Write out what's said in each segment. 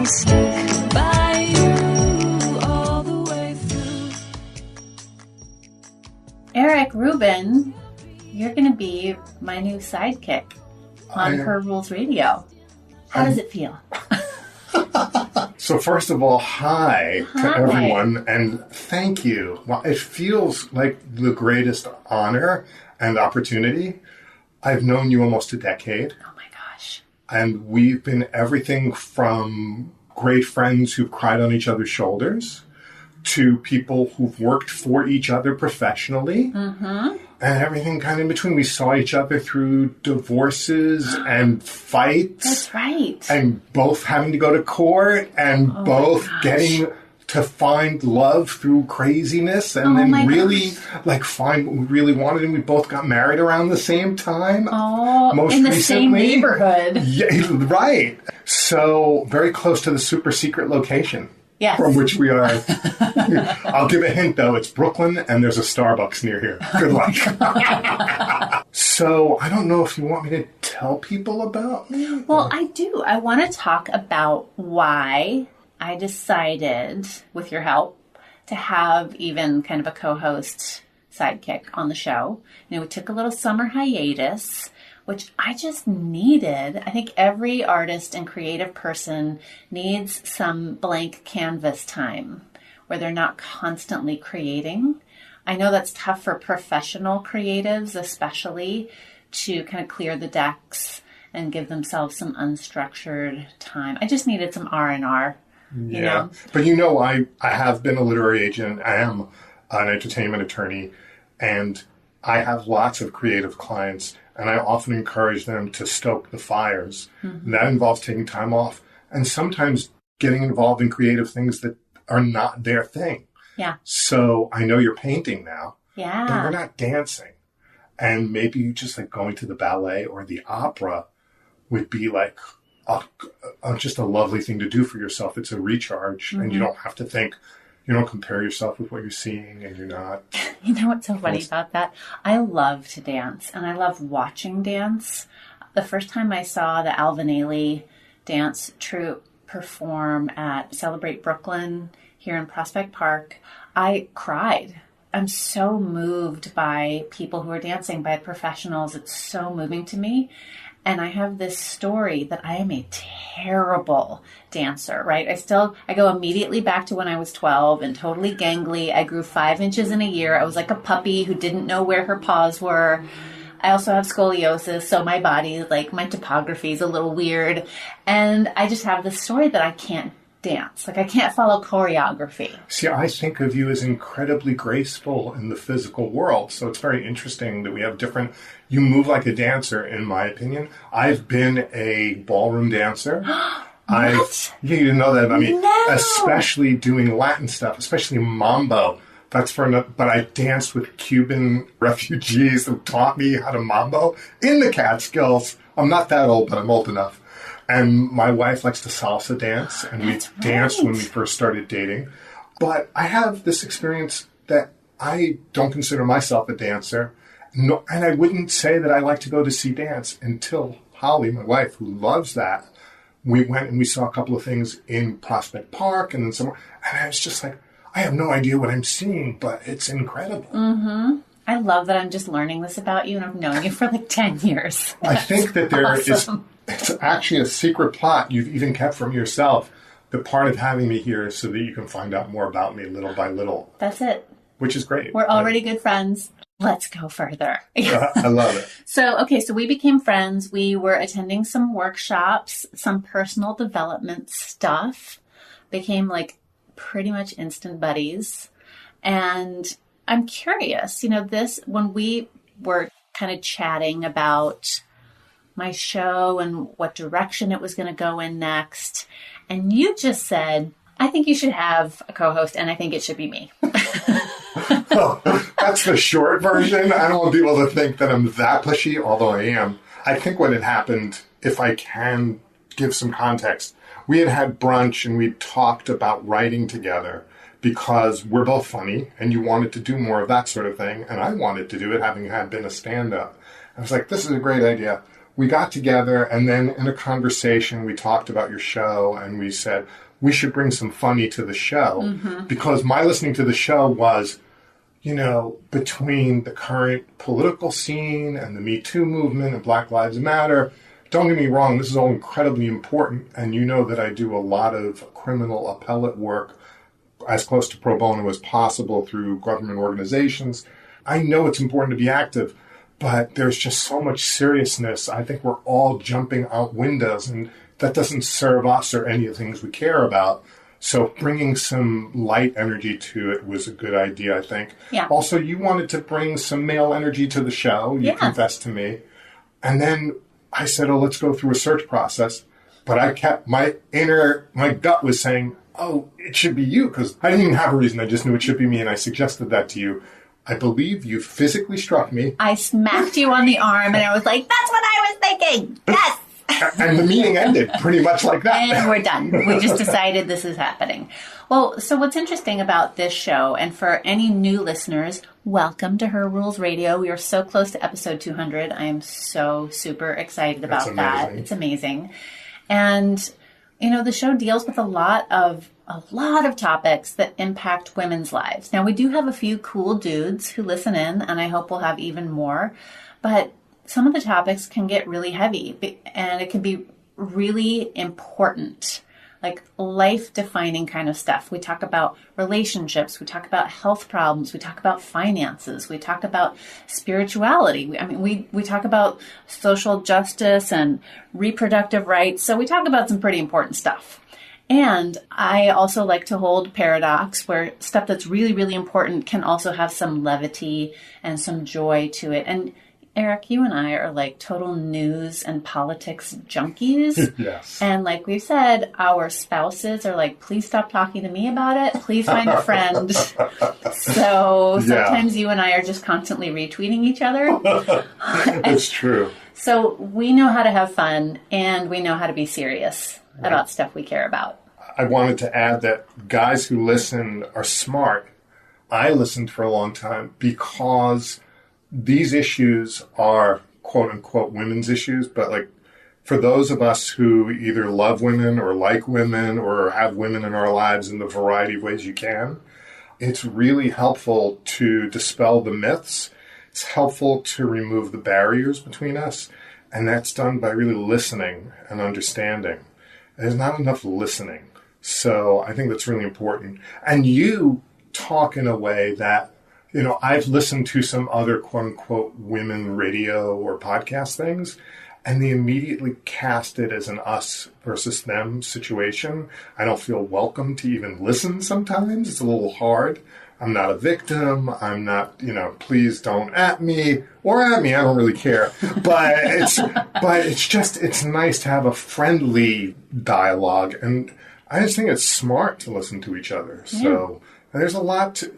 stick by you all the way through. Eric, Ruben, you're going to be my new sidekick on Her Rules Radio. How does it feel? So first of all, hi to everyone, and thank you. Well, it feels like the greatest honor and opportunity. I've known you almost a decade. Oh my gosh. And we've been everything from great friends who've cried on each other's shoulders to people who've worked for each other professionally. Mm-hmm. And everything kind of in between. We saw each other through divorces and fights. That's right. And both having to go to court and both getting to find love through craziness and then really find what we really wanted. And we both got married around the same time. Oh, most in the recently. same neighborhood. Yeah, right. So very close to the super secret location. Yes. From which we are. I'll give a hint, though. It's Brooklyn, and there's a Starbucks near here. Good luck. So, I don't know if you want me to tell people about me. Well, I do. I want to talk about why I decided, with your help, to have even kind of a co-host sidekick on the show. We took a little summer hiatus, which I just needed. I think every artist and creative person needs some blank canvas time where they're not constantly creating. I know that's tough for professional creatives, especially, to kind of clear the decks and give themselves some unstructured time. I just needed some R&R, you know? But I have been a literary agent. I am an entertainment attorney, and I have lots of creative clients. And I often encourage them to stoke the fires. Mm-hmm. And that involves taking time off and sometimes getting involved in creative things that are not their thing. Yeah. So I know you're painting now. Yeah. But you're not dancing. And maybe you just going to the ballet or the opera would be just a lovely thing to do for yourself. It's a recharge. Mm-hmm. And you don't have to think. You don't compare yourself with what you're seeing, and you're not. You know what's so funny about that? I love to dance, and I love watching dance. The first time I saw the Alvin Ailey dance troupe perform at Celebrate Brooklyn here in Prospect Park, I cried. I'm so moved by people who are dancing, by professionals. It's so moving to me. And I have this story that I am a terrible dancer, right? I go immediately back to when I was 12 and totally gangly. I grew 5 inches in a year. I was like a puppy who didn't know where her paws were. I also have scoliosis, so my body, my topography is a little weird. And I just have this story that I can't dance. I can't follow choreography. See, I think of you as incredibly graceful in the physical world. So it's very interesting that we have different... You move like a dancer, in my opinion. I've been a ballroom dancer. What? You didn't know that about me. No. Especially doing Latin stuff, especially mambo. But I danced with Cuban refugees who taught me how to mambo in the Catskills. I'm not that old, but I'm old enough. And my wife likes to salsa dance, and we danced when we first started dating. But I have this experience that I don't consider myself a dancer. No, and I wouldn't say that I like to go to see dance until Holly, my wife, who loves that, we went and we saw a couple of things in Prospect Park and then somewhere. And I was just like, I have no idea what I'm seeing, but it's incredible. Mm-hmm. I love that I'm just learning this about you, and I've known you for 10 years. I think that it's actually a secret plot you've even kept from yourself. The part of having me here is so that you can find out more about me little by little. That's it. Which is great. We're already good friends. Let's go further. I love it. So we became friends. We were attending some workshops, some personal development stuff. Became pretty much instant buddies. And I'm curious, when we were kind of chatting about my show and what direction it was going to go in next, and you just said, I think you should have a co-host, and I think it should be me. Well, that's the short version. I don't want people to think that I'm that pushy, although I am. I think what had happened, if I can give some context, we had brunch and we talked about writing together because we're both funny and you wanted to do more of that sort of thing. And I wanted to do it, having been a stand-up. I was like, this is a great idea. we got together, and then in a conversation, we talked about your show, and we said, we should bring some funny to the show. Because my listening to the show was, between the current political scene and the Me Too movement and Black Lives Matter, don't get me wrong, this is all incredibly important, and you know that I do a lot of criminal appellate work as close to pro bono as possible through government organizations. I know it's important to be active, but there's just so much seriousness. I think we're all jumping out windows, and that doesn't serve us or any of the things we care about. So bringing some light energy to it was a good idea, I think. Yeah. Also, you wanted to bring some male energy to the show. You confessed to me. And then I said, let's go through a search process. But I kept my gut was saying, it should be you, because I didn't even have a reason. I just knew it should be me, and I suggested that to you. I believe you physically struck me. I smacked you on the arm, and I was like, that's what I was thinking. Yes. And the meeting ended pretty much like that. And we're done. We just decided this is happening. Well, so what's interesting about this show, and for any new listeners, welcome to Her Rules Radio. We are so close to episode 200. I am so super excited about that. It's amazing. And, the show deals with a lot of topics that impact women's lives. Now, we do have a few cool dudes who listen in, and I hope we'll have even more. But some of the topics can get really heavy, and it can be really important, like life-defining kind of stuff. We talk about relationships. We talk about health problems. We talk about finances. We talk about spirituality. We talk about social justice and reproductive rights. So we talk about some pretty important stuff. And I also like to hold paradox, where stuff that's really, really important can also have some levity and some joy to it. And Eric, you and I are like total news and politics junkies. Yes. And like we've said, our spouses are like, please stop talking to me about it. Please find a friend. So sometimes you and I are just constantly retweeting each other. It's true. So we know how to have fun, and we know how to be serious about stuff we care about. I wanted to add that guys who listen are smart. I listened for a long time because these issues are quote unquote women's issues, but like for those of us who either love women or like women or have women in our lives in the variety of ways you can, it's really helpful to dispel the myths. It's helpful to remove the barriers between us. And that's done by really listening and understanding. There's not enough listening. So I think that's really important. And you talk in a way that, I've listened to some other quote unquote women radio or podcast things, and they immediately cast it as an us versus them situation. I don't feel welcome to even listen sometimes. It's a little hard. I'm not a victim. I'm not, please don't at me or at me. I don't really care. But it's nice to have a friendly dialogue. And I just think it's smart to listen to each other. Yeah. So there's a lot to,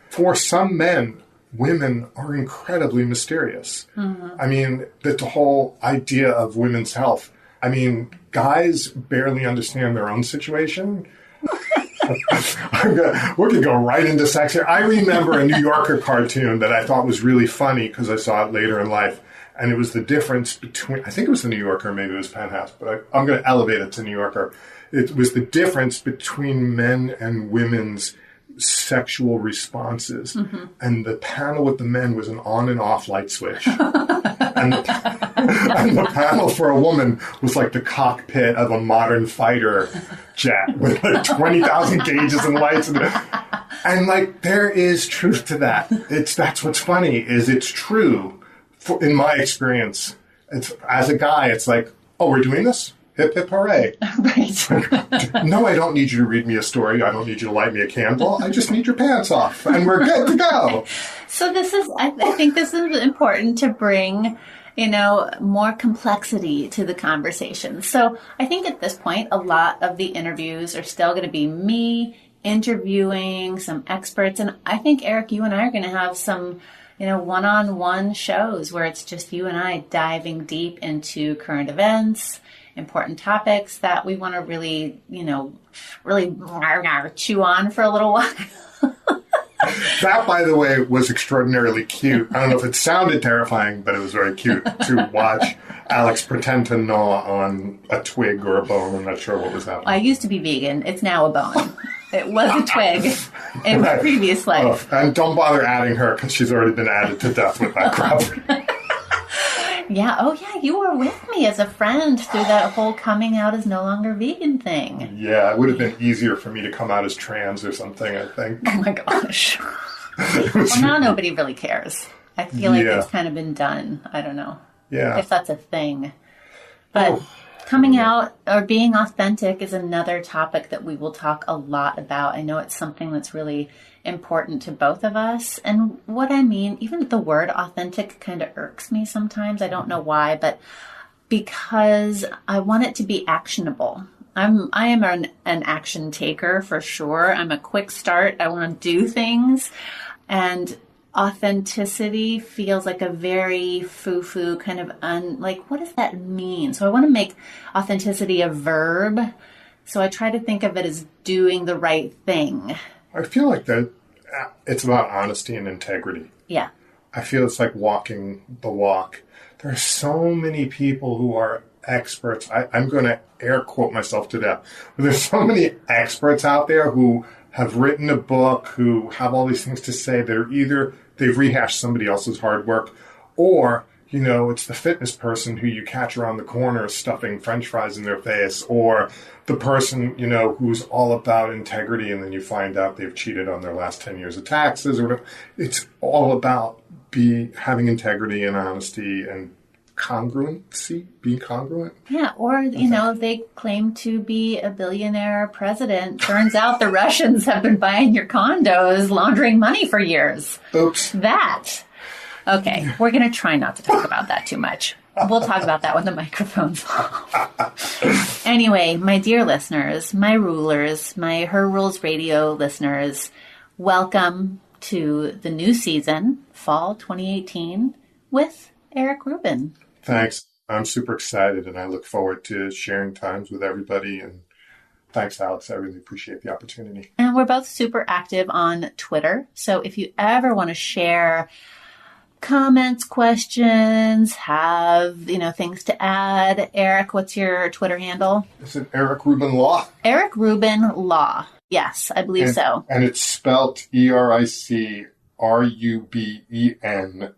for some men, women are incredibly mysterious. Mm-hmm. I mean, the whole idea of women's health. I mean, guys barely understand their own situation. We're going to go right into sex here. I remember a New Yorker cartoon that I thought was really funny because I saw it later in life. And it was the difference between, I think it was the New Yorker, maybe it was Penthouse, but I'm going to elevate it to New Yorker. It was the difference between men and women's sexual responses. Mm-hmm. And the panel with the men was an on and off light switch. and the panel for a woman was like the cockpit of a modern fighter jet with like 20,000 gauges and lights. And like, there is truth to that. That's what's funny, is it's true. In my experience, as a guy, it's like, oh, we're doing this? Hip, hip, hooray. Right. No, I don't need you to read me a story. I don't need you to light me a candle. I just need your pants off, and we're good to go. So I think this is important to bring, more complexity to the conversation. So I think at this point, a lot of the interviews are still going to be me interviewing some experts. And I think, Eric, you and I are going to have some one-on-one shows where it's just you and I diving deep into current events, important topics that we want to really chew on for a little while. That, by the way, was extraordinarily cute. I don't know if it sounded terrifying, but it was very cute to watch Alex pretend to gnaw on a twig or a bone. I'm not sure what was happening. I used to be vegan. It's now a bone. It was a twig in my previous life. Oh, and don't bother adding her because she's already been added to death with that crap. Yeah. Oh, yeah. You were with me as a friend through that whole coming out as no longer vegan thing. Yeah, it would have been easier for me to come out as trans or something, I think. Oh, my gosh. Well, now nobody really cares. I feel like it's kind of been done. I don't know if that's a thing. But coming out or being authentic is another topic that we will talk a lot about. I know it's something that's really important to both of us. And what I mean, even the word authentic kind of irks me sometimes. I don't know why, but because I want it to be actionable. I am an action taker for sure. I'm a quick start. I want to do things. And authenticity feels like a very foo-foo kind of like, what does that mean? So I want to make authenticity a verb. So I try to think of it as doing the right thing. I feel like that it's about honesty and integrity. Yeah. I feel it's like walking the walk. There are so many people who are experts. I'm going to air quote myself to death. But there's so many experts out there who have written a book, who have all these things to say that are either they've rehashed somebody else's hard work, or, it's the fitness person who you catch around the corner stuffing French fries in their face, or the person, who's all about integrity, and then you find out they've cheated on their last 10 years of taxes or whatever. It's all about having integrity and honesty and congruency, being congruent. Yeah, or, they claim to be a billionaire president. Turns out the Russians have been buying your condos, laundering money for years. Oops. That. Okay, we're going to try not to talk about that too much. We'll talk about that when the microphone's off. Anyway, my dear listeners, my rulers, my Her Rules Radio listeners, welcome to the new season, fall 2018, with Eric Ruben. Thanks. I'm super excited, and I look forward to sharing times with everybody. And thanks, Alex. I really appreciate the opportunity. And we're both super active on Twitter. So if you ever want to share comments, questions, have, things to add, Eric, what's your Twitter handle? Is it Eric Ruben Law? Eric Ruben Law. Yes, I believe so. And it's spelled EricRubenLaw.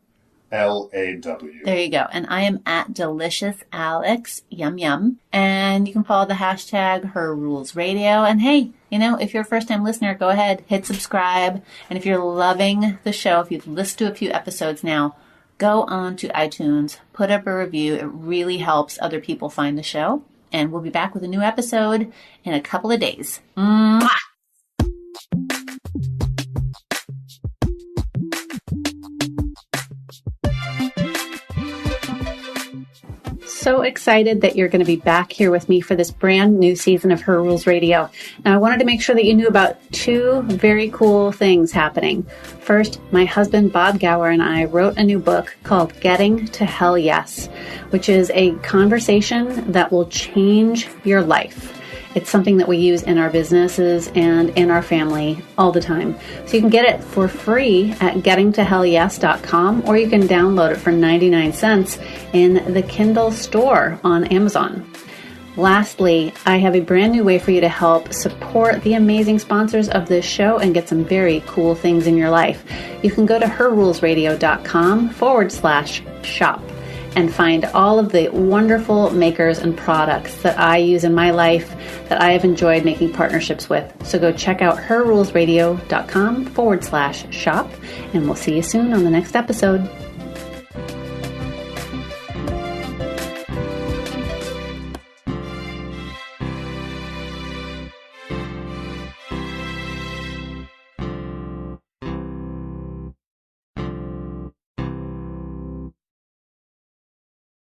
There you go. And I am at Delicious Alex, yum yum. And you can follow the hashtag Her Rules Radio. And hey, if you're a first time listener, go ahead, hit subscribe. And if you're loving the show, if you've listened to a few episodes now, go on to iTunes, put up a review. It really helps other people find the show. And we'll be back with a new episode in a couple of days. Mwah! So excited that you're going to be back here with me for this brand new season of Her Rules Radio. Now, I wanted to make sure that you knew about two very cool things happening. First, my husband, Bob Gower, and I wrote a new book called Getting to Hell Yes, which is a conversation that will change your life. It's something that we use in our businesses and in our family all the time. So you can get it for free at gettingtohellyes.com, or you can download it for 99 cents in the Kindle store on Amazon. Lastly, I have a brand new way for you to help support the amazing sponsors of this show and get some very cool things in your life. You can go to herrulesradio.com/shop. and find all of the wonderful makers and products that I use in my life that I have enjoyed making partnerships with. So go check out herrulesradio.com/shop, and we'll see you soon on the next episode.